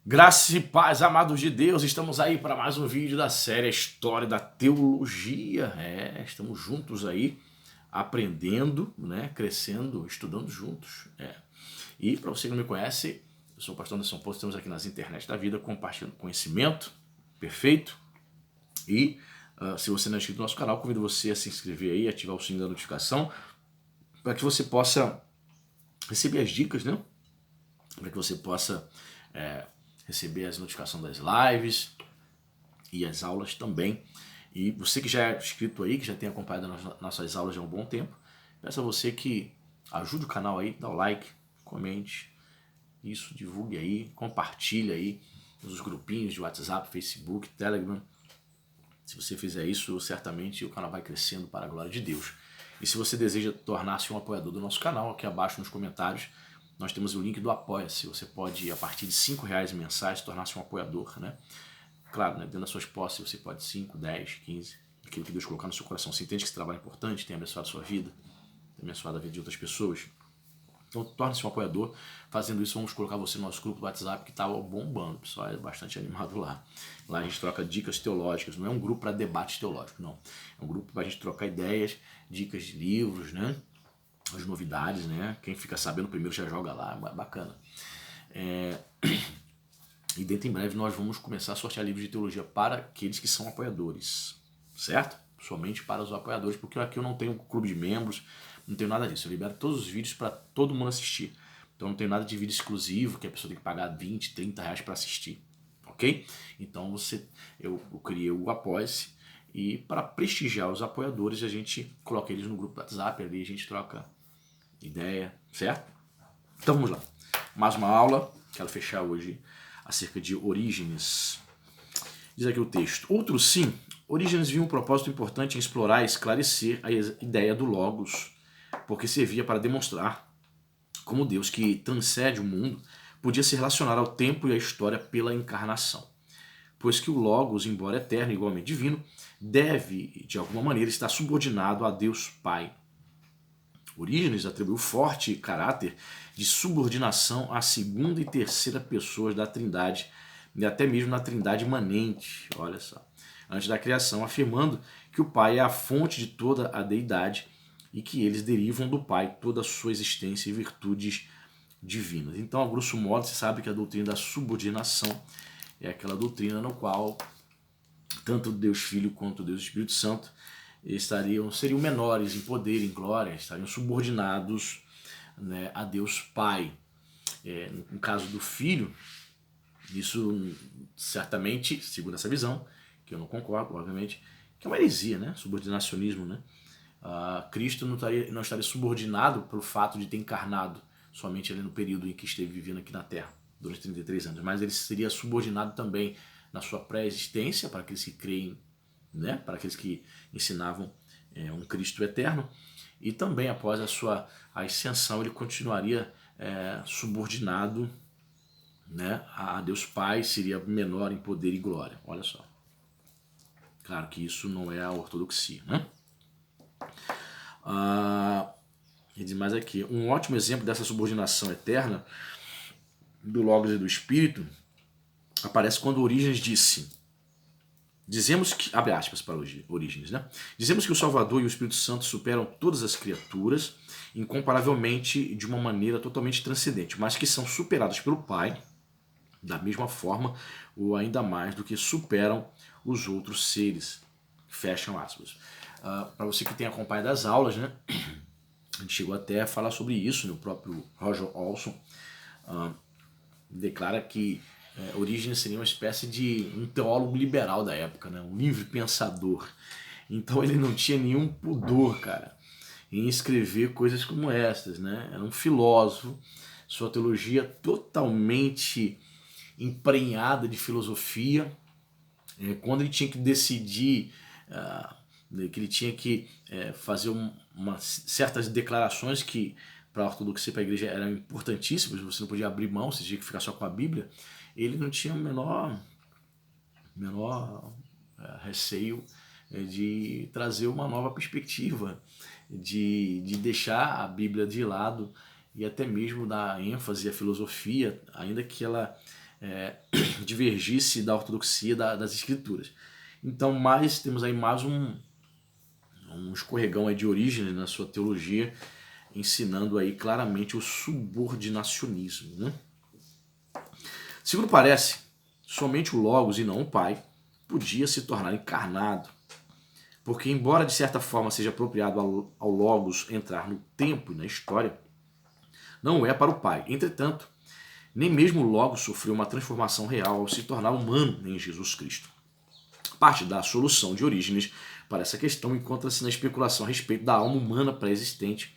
Graça e paz, amados de Deus, estamos aí para mais um vídeo da série História da Teologia. Estamos juntos aí, aprendendo, crescendo, estudando juntos. E para você que não me conhece, eu sou o pastor Anderson Poço, estamos aqui nas internet da vida, compartilhando conhecimento, perfeito? E se você não é inscrito no nosso canal, convido você a se inscrever aí, ativar o sininho da notificação, para que você possa receber as dicas, né? Para que você possa receber as notificações das lives e as aulas também. E você que já é inscrito aí, que já tem acompanhado nossas aulas há um bom tempo, peço a você que ajude o canal aí, dá o like, comente, isso, divulgue aí, compartilhe aí nos grupinhos de WhatsApp, Facebook, Telegram. Se você fizer isso, certamente o canal vai crescendo para a glória de Deus. E se você deseja tornar-se um apoiador do nosso canal, aqui abaixo nos comentários nós temos o link do Apoia-se. Você pode, a partir de R$5 mensais, tornar-se um apoiador, né? Claro, dentro das suas posses você pode 5, 10, 15, aquilo que Deus colocar no seu coração. Você entende que esse trabalho é importante, tem abençoado a sua vida, tem abençoado a vida de outras pessoas. Então torne-se um apoiador. Fazendo isso, vamos colocar você no nosso grupo do WhatsApp que está bombando. O pessoal é bastante animado lá. Lá a gente troca dicas teológicas. Não é um grupo para debate teológico, não. É um grupo para a gente trocar ideias, dicas de livros, né? As novidades, né? Quem fica sabendo primeiro já joga lá, bacana. E dentro em breve nós vamos começar a sortear livros de teologia para aqueles que são apoiadores, certo? Somente para os apoiadores, porque aqui eu não tenho clube de membros, não tenho nada disso. Eu libero todos os vídeos para todo mundo assistir. Então não tenho nada de vídeo exclusivo, que a pessoa tem que pagar 20, 30 reais para assistir, ok? Então eu criei o Apoia-se, e para prestigiar os apoiadores a gente coloca eles no grupo do WhatsApp, ali a gente troca ideia, certo? Então vamos lá. Mais uma aula, quero fechar hoje acerca de Orígenes. Diz aqui o texto. Outro sim, Orígenes viu um propósito importante em explorar e esclarecer a ideia do Logos, porque servia para demonstrar como Deus, que transcende o mundo, podia se relacionar ao tempo e à história pela encarnação. Pois que o Logos, embora eterno e igualmente divino, deve, de alguma maneira, estar subordinado a Deus Pai. Orígenes atribuiu forte caráter de subordinação à segunda e terceira pessoas da Trindade, e até mesmo na Trindade imanente, olha só, antes da criação, afirmando que o Pai é a fonte de toda a deidade e que eles derivam do Pai toda a sua existência e virtudes divinas. Então, a grosso modo, você sabe que a doutrina da subordinação é aquela doutrina no qual tanto Deus Filho quanto Deus Espírito Santo seriam menores em poder, em glória, estariam subordinados, né, a Deus Pai. No caso do Filho, isso certamente, segundo essa visão, que eu não concordo, obviamente, que é uma heresia, né? Subordinacionismo, né? Cristo não estaria subordinado pelo fato de ter encarnado somente ali no período em que esteve vivendo aqui na Terra, durante 33 anos, mas ele seria subordinado também na sua pré-existência, para aqueles que creem, né, para aqueles que ensinavam um Cristo eterno, e também após a sua ascensão ele continuaria subordinado, né, a Deus Pai, seria menor em poder e glória. Olha só. Claro que isso não é a ortodoxia, né? E diz mais aqui, um ótimo exemplo dessa subordinação eterna do Logos e do Espírito aparece quando Orígenes disse: dizemos que, abre aspas para Orígenes, né? Dizemos que o Salvador e o Espírito Santo superam todas as criaturas incomparavelmente de uma maneira totalmente transcendente, mas que são superados pelo Pai da mesma forma ou ainda mais do que superam os outros seres. Fecham aspas. Para você que tem acompanhado as aulas, né? A gente chegou até a falar sobre isso, né? O próprio Roger Olson declara que Orígenes seria uma espécie de um teólogo liberal da época, né? Um livre pensador. Então ele não tinha nenhum pudor, cara, em escrever coisas como estas, né? Era um filósofo, sua teologia totalmente emprenhada de filosofia. Quando ele tinha que decidir, que ele tinha que fazer certas declarações que para a ortodoxia, para a igreja, eram importantíssimas, você não podia abrir mão, você tinha que ficar só com a Bíblia, ele não tinha o menor receio de trazer uma nova perspectiva, de deixar a Bíblia de lado e até mesmo dar ênfase à filosofia, ainda que ela divergisse da ortodoxia das escrituras. Então temos aí mais um escorregão aí de Orígenes na sua teologia, ensinando aí claramente o subordinacionismo, né? Segundo parece, somente o Logos e não o Pai podia se tornar encarnado, porque embora de certa forma seja apropriado ao Logos entrar no tempo e na história, não é para o Pai. Entretanto, nem mesmo o Logos sofreu uma transformação real ao se tornar humano em Jesus Cristo. Parte da solução de Orígenes para essa questão encontra-se na especulação a respeito da alma humana pré-existente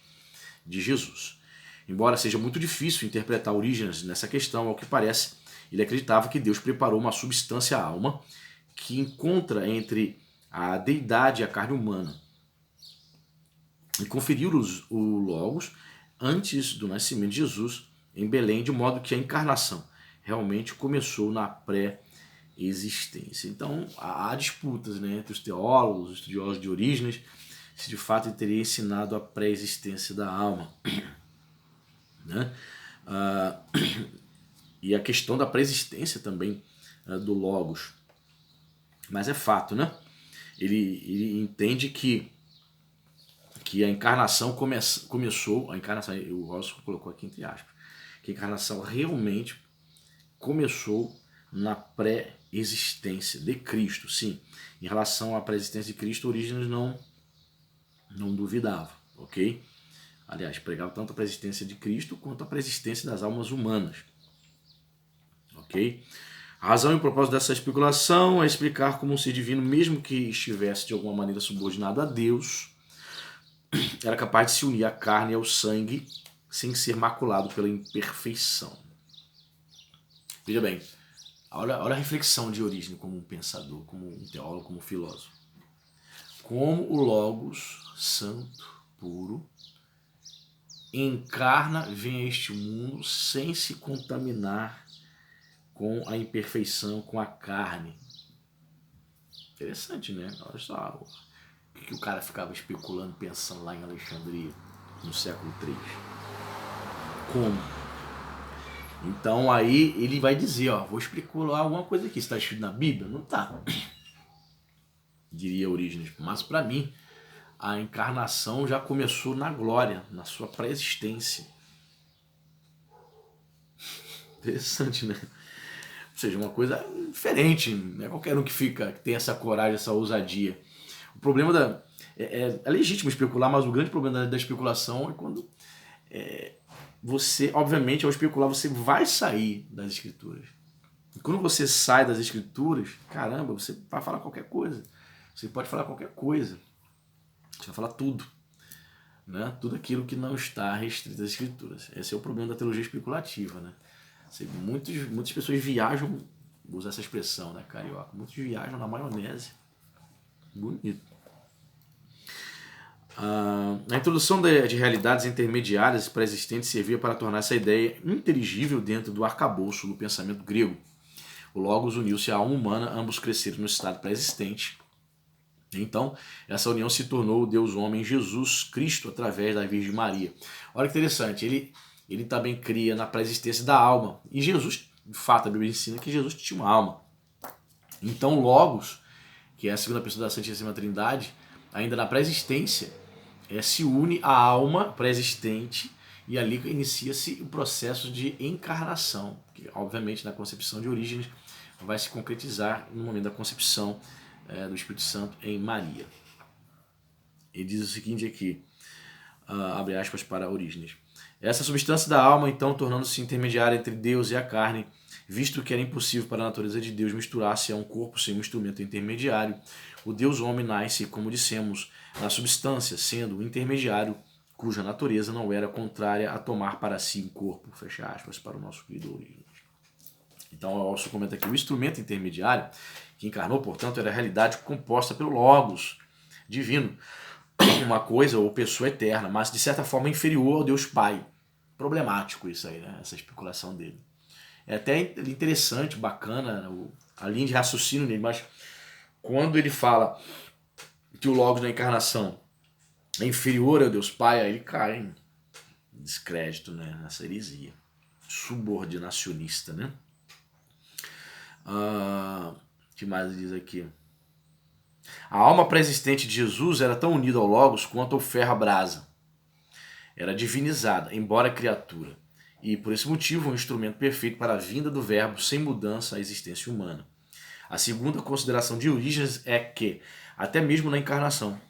de Jesus. Embora seja muito difícil interpretar Orígenes nessa questão, ao que parece, ele acreditava que Deus preparou uma substância alma que encontra entre a deidade e a carne humana e conferiu o Logos antes do nascimento de Jesus em Belém, de modo que a encarnação realmente começou na pré-existência. Então há disputas, né, entre os teólogos, os estudiosos de Orígenes, se de fato ele teria ensinado a pré-existência da alma, né? E a questão da pré-existência também do Logos. Mas é fato, né? Ele entende que a encarnação começou, a encarnação, o Rosso colocou aqui entre aspas, que a encarnação realmente começou na pré-existência de Cristo. Sim, em relação à pré-existência de Cristo, Orígenes não duvidava, ok? Aliás, pregava tanto a pré-existência de Cristo quanto a pré-existência das almas humanas, ok? A razão e o propósito dessa especulação é explicar como um ser divino, mesmo que estivesse de alguma maneira subordinado a Deus, era capaz de se unir à carne e ao sangue sem ser maculado pela imperfeição. Veja bem, olha a reflexão de Orígenes como um pensador, como um teólogo, como um filósofo. Como o Logos, santo, puro, encarna, vem a este mundo sem se contaminar com a imperfeição, com a carne. Interessante, né? Olha só o que o cara ficava especulando, pensando lá em Alexandria, no século III. Como? Então aí ele vai dizer, ó, vou especular alguma coisa aqui. Está escrito na Bíblia? Não está. Diria Orígenes. Mas para mim, a encarnação já começou na glória, na sua pré-existência. Interessante, né? Ou seja, uma coisa diferente. Não é qualquer um que tem essa coragem, essa ousadia. O problema é legítimo especular, mas o grande problema da especulação é quando você, obviamente, ao especular, você vai sair das escrituras. E quando você sai das escrituras, caramba, você vai falar qualquer coisa. Você pode falar qualquer coisa. Você vai falar tudo. Né? Tudo aquilo que não está restrito às escrituras. Esse é o problema da teologia especulativa. Né? Muitas pessoas viajam, vou usar essa expressão, né, carioca? Muitos viajam na maionese. Bonito. A introdução de realidades intermediárias pré-existentes servia para tornar essa ideia inteligível dentro do arcabouço do pensamento grego. O Logos uniu-se à alma humana, ambos cresceram no estado pré-existente. Então, essa união se tornou o Deus-homem Jesus Cristo através da Virgem Maria. Olha que interessante, ele também cria na pré-existência da alma. E Jesus, de fato, a Bíblia ensina que Jesus tinha uma alma. Então, Logos, que é a segunda pessoa da Santíssima Trindade, ainda na pré-existência, se une à alma pré-existente e ali inicia-se o processo de encarnação, que obviamente na concepção de Orígenes vai se concretizar no momento da concepção do Espírito Santo em Maria. Ele diz o seguinte aqui, abre aspas para Orígenes. Essa substância da alma, então, tornando-se intermediária entre Deus e a carne, visto que era impossível para a natureza de Deus misturar-se a um corpo sem um instrumento intermediário, o Deus-homem nasce, como dissemos, na substância, sendo o intermediário cuja natureza não era contrária a tomar para si um corpo, fecha aspas, para o nosso querido Orígenes. Então, o Alcio comenta aqui, o instrumento intermediário que encarnou, portanto, era a realidade composta pelo Logos divino, uma coisa ou pessoa eterna, mas de certa forma inferior ao Deus Pai. Problemático isso aí, né? Essa especulação dele. É até interessante, bacana a linha de raciocínio dele, mas quando ele fala que o Logos na encarnação é inferior ao Deus Pai, aí ele cai em descrédito, né? Nessa heresia subordinacionista, né? Que mais diz aqui? A alma pré-existente de Jesus era tão unida ao Logos quanto o ferro à brasa. Era divinizada, embora criatura. E por esse motivo, um instrumento perfeito para a vinda do Verbo sem mudança à existência humana. A segunda consideração de Orígenes é que, até mesmo na encarnação,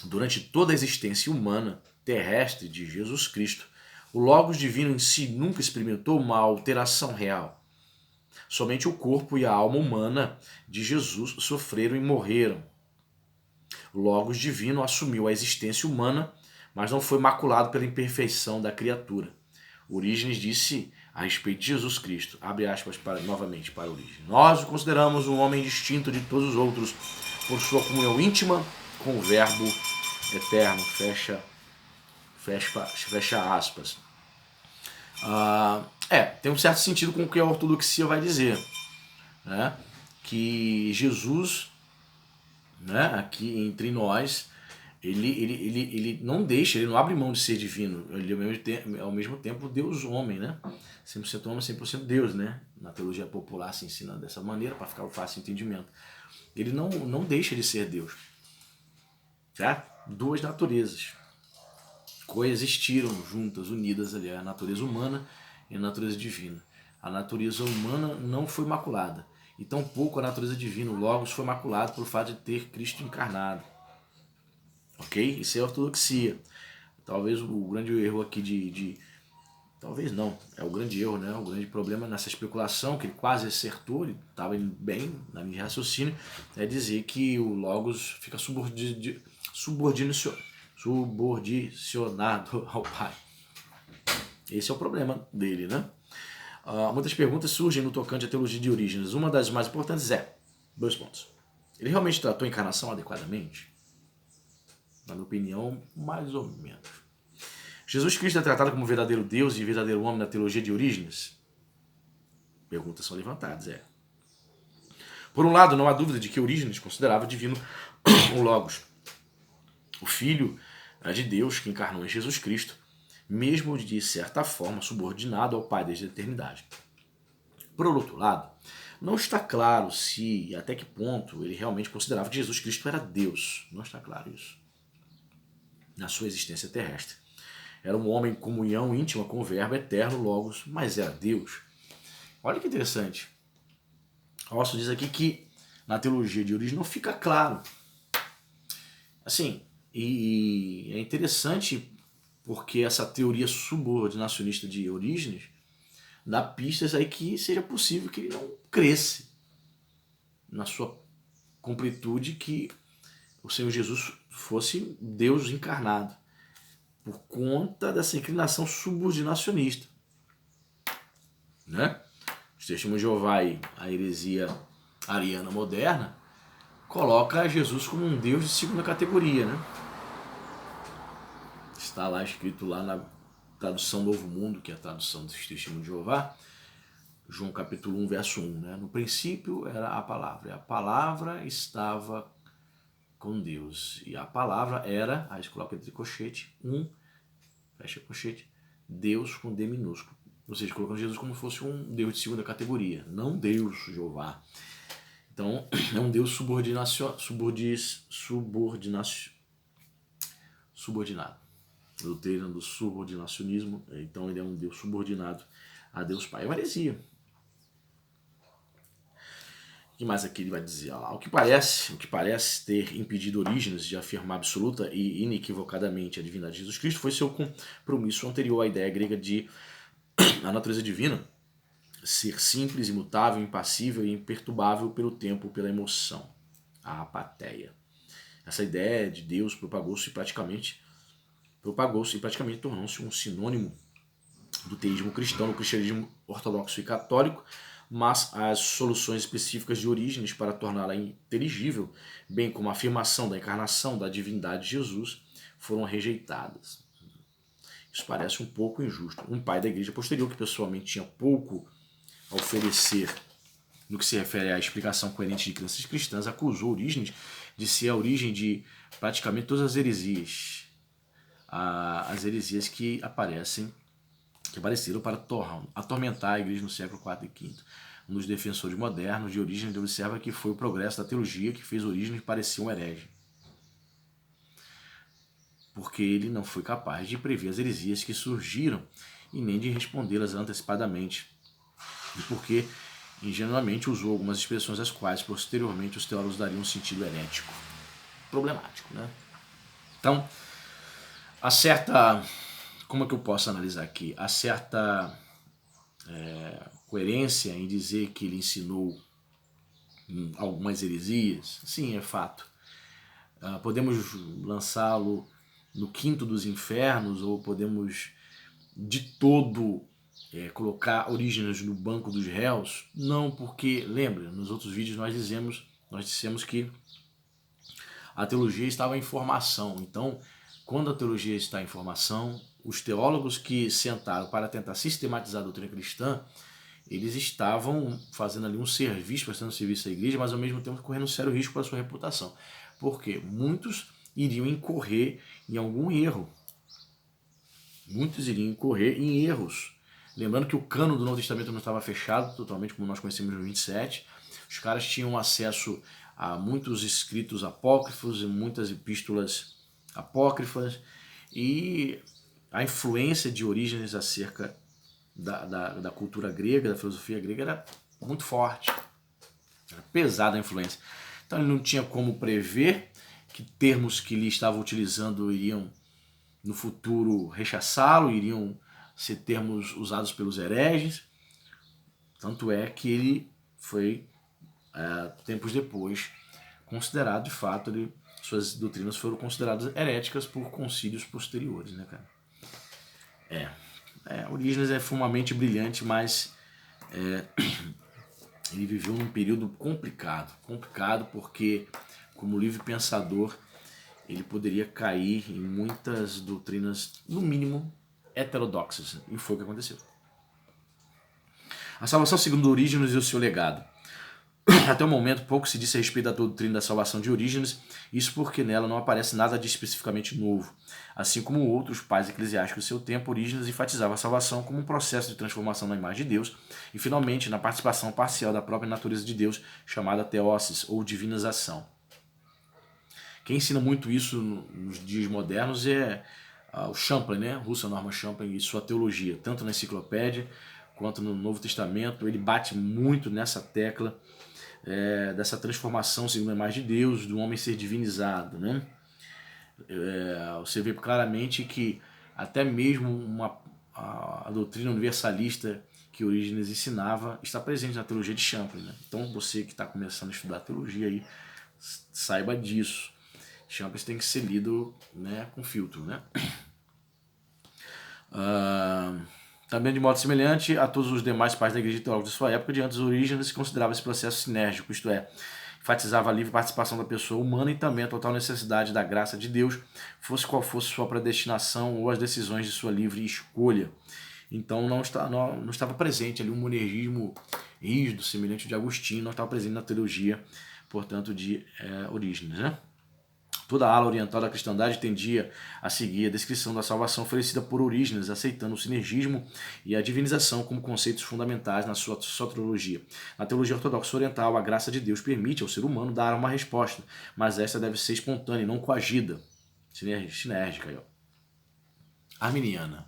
durante toda a existência humana terrestre de Jesus Cristo, o Logos divino em si nunca experimentou uma alteração real. Somente o corpo e a alma humana de Jesus sofreram e morreram. O Logos divino assumiu a existência humana, mas não foi maculado pela imperfeição da criatura. Orígenes disse a respeito de Jesus Cristo, abre aspas novamente para Orígenes: nós o consideramos um homem distinto de todos os outros por sua comunhão íntima com o Verbo eterno, fecha aspas. Tem um certo sentido com o que a ortodoxia vai dizer, né? Que Jesus, né, aqui entre nós, ele não deixa, ele não abre mão de ser divino, ele ao mesmo tempo Deus homem, né? 100% homem, 100% Deus, né? Na teologia popular se ensina dessa maneira para ficar fácil entendimento. Ele não deixa de ser Deus. Certo? Duas naturezas coexistiram juntas, unidas ali, a natureza humana e a natureza divina. A natureza humana não foi maculada, e tampouco a natureza divina, o Logos, foi maculado pelo fato de ter Cristo encarnado. Ok? Isso é ortodoxia. Talvez o grande erro aqui talvez não, é o grande erro, né? O grande problema nessa especulação, que ele quase acertou, ele estava bem na linha de raciocínio, é dizer que o Logos fica subordinacionado ao Pai. Esse é o problema dele, né? Muitas perguntas surgem no tocante à teologia de Orígenes. Uma das mais importantes é, 2 pontos. Ele realmente tratou a encarnação adequadamente? Na minha opinião, mais ou menos. Jesus Cristo é tratado como verdadeiro Deus e verdadeiro homem na teologia de Orígenes? Perguntas são levantadas, Por um lado, não há dúvida de que Orígenes considerava divino o Logos, o Filho de Deus que encarnou em Jesus Cristo, mesmo de certa forma subordinado ao Pai desde a eternidade. Por outro lado, não está claro se e até que ponto ele realmente considerava que Jesus Cristo era Deus. Não está claro isso. Na sua existência terrestre. Era um homem em comunhão íntima com o Verbo eterno, Logos, mas era Deus. Olha que interessante. Rosso diz aqui que na teologia de Orígenes não fica claro. Assim, e é interessante porque essa teoria subordinacionista de Orígenes dá pistas aí que seja possível que ele não cresce na sua completude, que o Senhor Jesus fosse Deus encarnado, por conta dessa inclinação subordinacionista, né? Os Testemunhos de Jeová e a heresia ariana moderna coloca Jesus como um Deus de segunda categoria, né? Está lá escrito lá na tradução Novo Mundo, que é a tradução dos Testemunhos de Jeová, João capítulo 1, verso 1, né? No princípio era a palavra, e a palavra estava com Deus, e a palavra era, aí você coloca entre colchete, fecha colchete, Deus com D minúsculo. Ou seja, colocando Jesus como se fosse um Deus de segunda categoria, não Deus Jeová. Então, é um Deus subordinado. Doutrina do subordinacionismo, então ele é um Deus subordinado a Deus Pai. É uma heresia. O que mais aqui ele vai dizer? O que parece ter impedido Orígenes de afirmar absoluta e inequivocadamente a divindade de Jesus Cristo foi seu compromisso anterior à ideia grega de a natureza divina ser simples, imutável, impassível e imperturbável pelo tempo, pela emoção, a apatheia. Essa ideia de Deus propagou-se e praticamente tornou-se um sinônimo do teísmo cristão, do cristianismo ortodoxo e católico, mas as soluções específicas de Orígenes para torná-la inteligível, bem como a afirmação da encarnação da divindade de Jesus, foram rejeitadas. Isso parece um pouco injusto. Um pai da igreja posterior, que pessoalmente tinha pouco a oferecer no que se refere à explicação coerente de crenças cristãs, acusou Orígenes de ser a origem de praticamente todas as heresias. As heresias que apareceram para atormentar a igreja no século IV e V. um dos defensores modernos de Orígenes, observa que foi o progresso da teologia que fez Orígenes parecer um herege, porque ele não foi capaz de prever as heresias que surgiram e nem de respondê-las antecipadamente, e porque ingenuamente usou algumas expressões às quais posteriormente os teólogos dariam um sentido herético. Problemático, né? Então, há certa... Como é que eu posso analisar aqui? Há certa coerência em dizer que ele ensinou algumas heresias? Sim, é fato. Podemos lançá-lo no quinto dos infernos, ou podemos de todo colocar Orígenes no banco dos réus? Não, porque, lembra, nos outros vídeos nós dissemos que a teologia estava em formação. Então, quando a teologia está em formação, os teólogos que sentaram para tentar sistematizar a doutrina cristã, eles estavam fazendo ali um serviço, prestando serviço à igreja, mas ao mesmo tempo correndo um sério risco para a sua reputação. Porque muitos iriam incorrer em algum erro. Muitos iriam incorrer em erros. Lembrando que o cano do Novo Testamento não estava fechado totalmente, como nós conhecemos no 27. Os caras tinham acesso a muitos escritos apócrifos e muitas epístolas apócrifas, e a influência de Orígenes acerca da cultura grega, da filosofia grega, era muito forte. Era pesada a influência. Então ele não tinha como prever que termos que ele estava utilizando iriam no futuro rechaçá-lo, iriam ser termos usados pelos hereges. Tanto é que ele foi, tempos depois, considerado, de fato, suas doutrinas foram consideradas heréticas por concílios posteriores, né, cara? Orígenes é fumamente brilhante, mas ele viveu num período complicado porque, como livre pensador, ele poderia cair em muitas doutrinas, no mínimo, heterodoxas, e foi o que aconteceu. A salvação segundo Orígenes e o seu legado. Até o momento, pouco se disse a respeito da doutrina da salvação de Orígenes, isso porque nela não aparece nada de especificamente novo. Assim como outros pais eclesiásticos do seu tempo, Orígenes enfatizava a salvação como um processo de transformação na imagem de Deus e, finalmente, na participação parcial da própria natureza de Deus, chamada teosis, ou divinização. Quem ensina muito isso nos dias modernos é o Champlin, né? Russell Norman Champlin, e sua teologia, tanto na enciclopédia quanto no Novo Testamento. Ele bate muito nessa tecla dessa transformação segundo a imagem de Deus, do homem ser divinizado, né? Você vê claramente que até mesmo a doutrina universalista que Orígenes ensinava está presente na teologia de Champlin, né? Então você que está começando a estudar teologia aí, saiba disso. Champlin tem que ser lido, né, com filtro, né? Também de modo semelhante a todos os demais pais da igreja teológica de sua época, diante dos Orígenes se considerava esse processo sinérgico, isto é, enfatizava a livre participação da pessoa humana e também a total necessidade da graça de Deus, fosse qual fosse sua predestinação ou as decisões de sua livre escolha. Então não estava presente ali um monergismo rígido, semelhante de Agostinho, não estava presente na teologia, portanto, de Orígenes, né? Toda a ala oriental da cristandade tendia a seguir a descrição da salvação oferecida por Orígenes, aceitando o sinergismo e a divinização como conceitos fundamentais na sua soteriologia. Na teologia ortodoxa oriental, a graça de Deus permite ao ser humano dar uma resposta, mas essa deve ser espontânea e não coagida. Sinérgica aí, ó. Arminiana.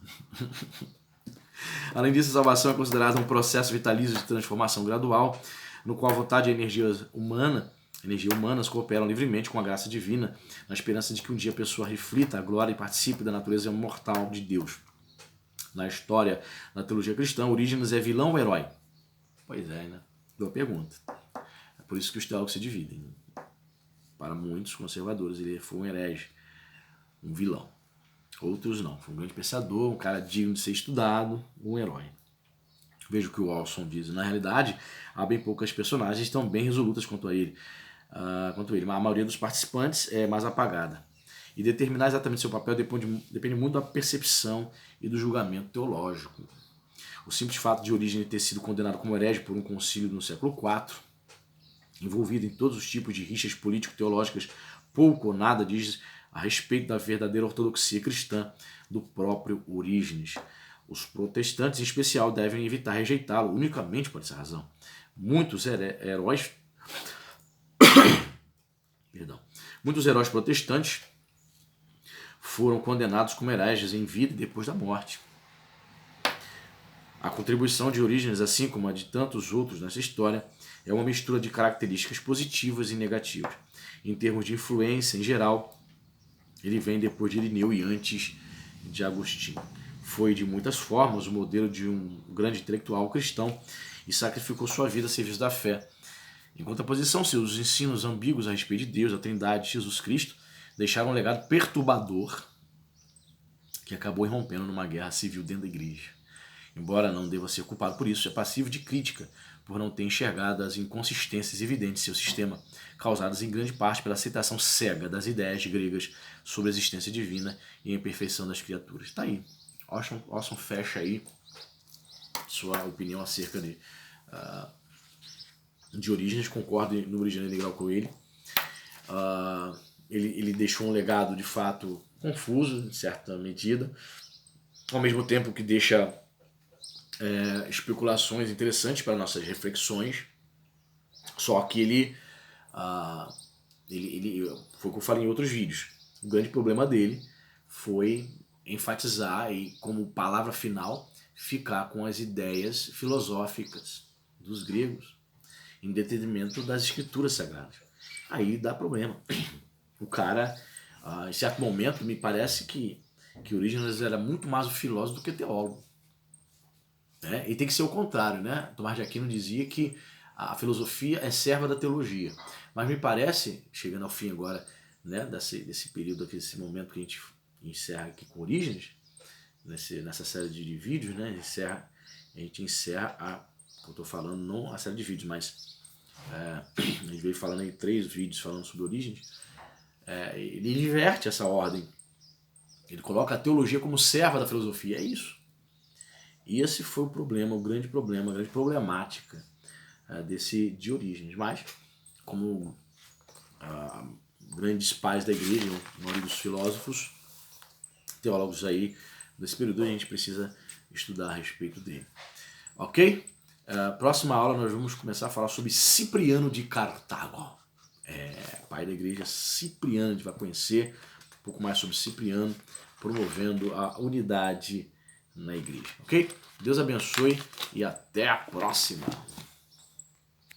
Além disso, a salvação é considerada um processo vitalício de transformação gradual, no qual a vontade e a energias humanas cooperam livremente com a graça divina, na esperança de que um dia a pessoa reflita a glória e participe da natureza imortal de Deus. Na história da teologia cristã, Orígenes é vilão ou herói? Pois é, né? Boa pergunta. É por isso que os teólogos se dividem. Para muitos conservadores, ele foi um herege, um vilão. Outros não. Foi um grande pensador, um cara digno de ser estudado, um herói. Veja o que o Walson diz. Na realidade, há bem poucas personagens tão bem resolutas quanto ele. A maioria dos participantes é mais apagada. E determinar exatamente seu papel depende muito da percepção e do julgamento teológico. O simples fato de Orígenes ter sido condenado como herege por um concílio no século IV, envolvido em todos os tipos de rixas político-teológicas, pouco ou nada diz a respeito da verdadeira ortodoxia cristã do próprio Orígenes. Os protestantes, em especial, devem evitar rejeitá-lo unicamente por essa razão. muitos heróis perdão, muitos heróis protestantes foram condenados como hereges em vida e depois da morte. A contribuição de Orígenes, assim como a de tantos outros nessa história, é uma mistura de características positivas e negativas. Em termos de influência, em geral, ele vem depois de Irineu e antes de Agostinho. Foi, de muitas formas, o modelo de um grande intelectual cristão e sacrificou sua vida a serviço da fé. Em contraposição, seus ensinos ambíguos a respeito de Deus, a Trindade e Jesus Cristo deixaram um legado perturbador que acabou irrompendo numa guerra civil dentro da igreja. Embora não deva ser culpado por isso, é passivo de crítica por não ter enxergado as inconsistências evidentes de seu sistema, causadas em grande parte pela aceitação cega das ideias gregas sobre a existência divina e a imperfeição das criaturas. Está aí. Orson fecha aí sua opinião acerca de Orígenes. Concordo no Origem Integral com ele. Ele deixou um legado de fato confuso, em certa medida, ao mesmo tempo que deixa especulações interessantes para nossas reflexões. Só que ele foi o que eu falei em outros vídeos. O grande problema dele foi enfatizar e, como palavra final, ficar com as ideias filosóficas dos gregos em detrimento das escrituras sagradas. Aí dá problema. O cara, em certo momento, me parece que Orígenes era muito mais um filósofo do que teólogo. E tem que ser o contrário, né? Tomás de Aquino dizia que a filosofia é serva da teologia. Mas me parece, chegando ao fim agora, né, desse período aqui, desse momento que a gente encerra aqui com Orígenes, nessa série de vídeos, né? A gente encerra eu estou falando não a série de vídeos, mas a gente veio falando aí 3 vídeos falando sobre Orígenes. Ele inverte essa ordem. Ele coloca a teologia como serva da filosofia. É isso. E esse foi o problema, o grande problema, a grande problemática de Orígenes. Mas, como grandes pais da igreja, a maioria dos filósofos, teólogos aí desse período, a gente precisa estudar a respeito dele. Ok? Próxima aula nós vamos começar a falar sobre Cipriano de Cartago. Pai da igreja Cipriano, a gente vai conhecer um pouco mais sobre Cipriano, promovendo a unidade na igreja. Ok? Deus abençoe e até a próxima!